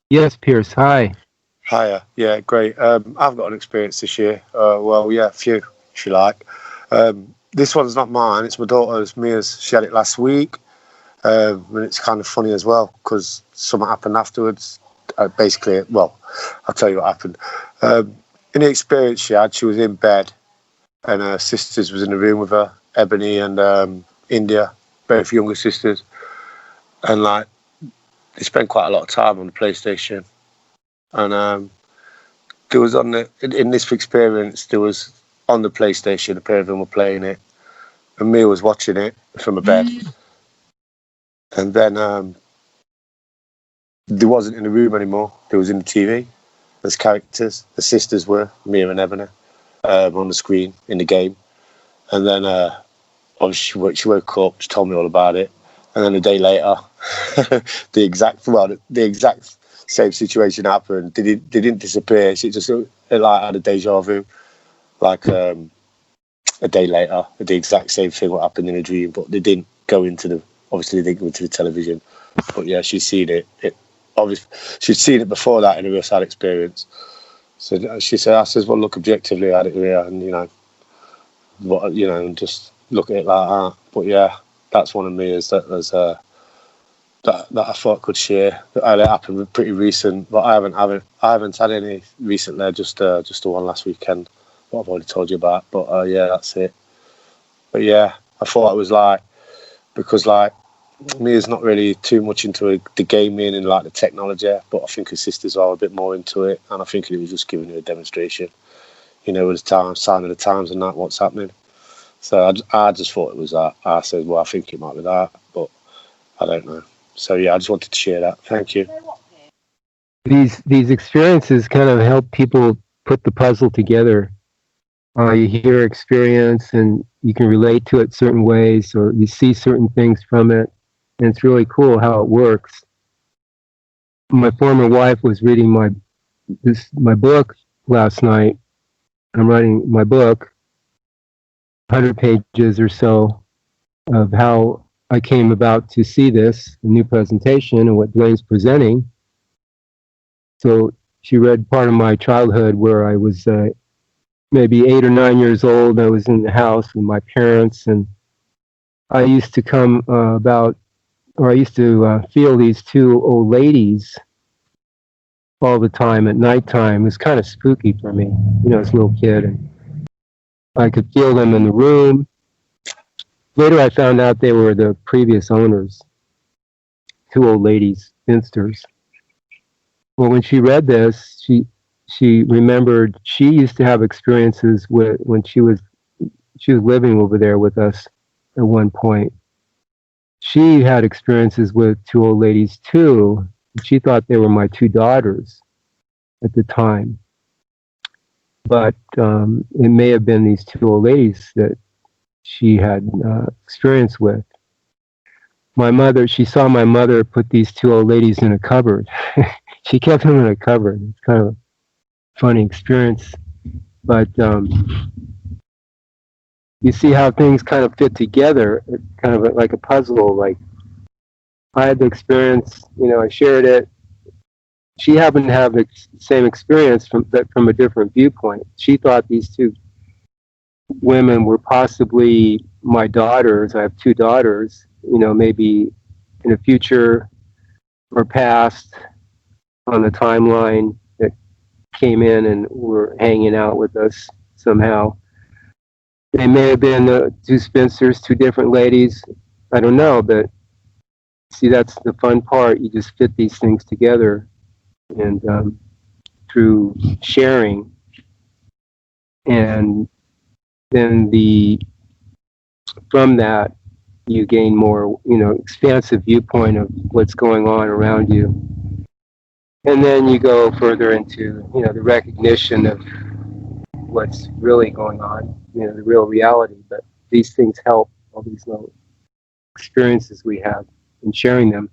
Yes, Pearce. Hi. Hiya. Yeah, great. I've got an experience this year. Well, yeah, a few, if you like. This one's not mine. It's my daughter's, Mia's. She had it last week. And it's kind of funny as well because something happened afterwards. Basically, well, I'll tell you what happened. In the experience she had, she was in bed and her sisters was in the room with her, Ebony and India, both younger sisters. And like, they spent quite a lot of time on the PlayStation. And there was in this experience, there was on the PlayStation, a pair of them were playing it, and Mia was watching it from a bed. And then they wasn't in the room anymore. They was in the TV. There's characters. The sisters were, Mia and Ebony, on the screen in the game. And then obviously she woke up, she told me all about it. And then a day later, the exact same situation happened. They didn't disappear. She just like had a deja vu. Like a day later, the exact same thing what happened in a dream, but they didn't go into the. Obviously, they didn't go into the television. But yeah, she's seen it. Obviously, she'd seen it before that in a real sad experience. So she said, "I says, well, look objectively at it here, and and just look at it like that." But yeah, that's one of me is that there's that I thought could share. It happened pretty recent, but I haven't had any recently. Just the one last weekend, what I've already told you about. But yeah, that's it. But yeah, I thought it was like because like Mia's not really too much into the gaming and like the technology, but I think her sisters are a bit more into it, and I think it was just giving her a demonstration, with the sign of the times and that what's happening. So I just thought it was that. I said, well, I think it might be that, but I don't know. So yeah, I just wanted to share that. Thank you. These experiences kind of help people put the puzzle together. You hear experience and you can relate to it certain ways, or you see certain things from it, and it's really cool how it works. My former wife was reading my book last night. I'm writing my book, 100 pages or so, of how I came about to see this, a new presentation, and what Dwayne's presenting. So she read part of my childhood where I was maybe 8 or 9 years old. I was in the house with my parents, and I used to feel these two old ladies all the time at nighttime. It was kind of spooky for me, as a little kid. And I could feel them in the room. Later I found out they were the previous owners, two old ladies, spinsters. Well, when she read this, she remembered she used to have experiences when she was living over there with us at one point. She had experiences with two old ladies too. She thought they were my two daughters at the time. But it may have been these two old ladies that she had experience with. She saw my mother put these two old ladies in a cupboard. She kept them in a cupboard. It's kind of a funny experience. But you see how things kind of fit together, kind of like a puzzle. Like I had the experience, I shared it. She happened to have the same experience from a different viewpoint. She thought these two women were possibly my daughters. I have two daughters, maybe in the future or past on the timeline that came in and were hanging out with us somehow. They may have been two spinsters, two different ladies. I don't know, but see, that's the fun part. You just fit these things together, and through sharing, and then from that you gain more, expansive viewpoint of what's going on around you, and then you go further into, the recognition of what's really going on, the real reality. But these things help, all these little experiences we have in sharing them.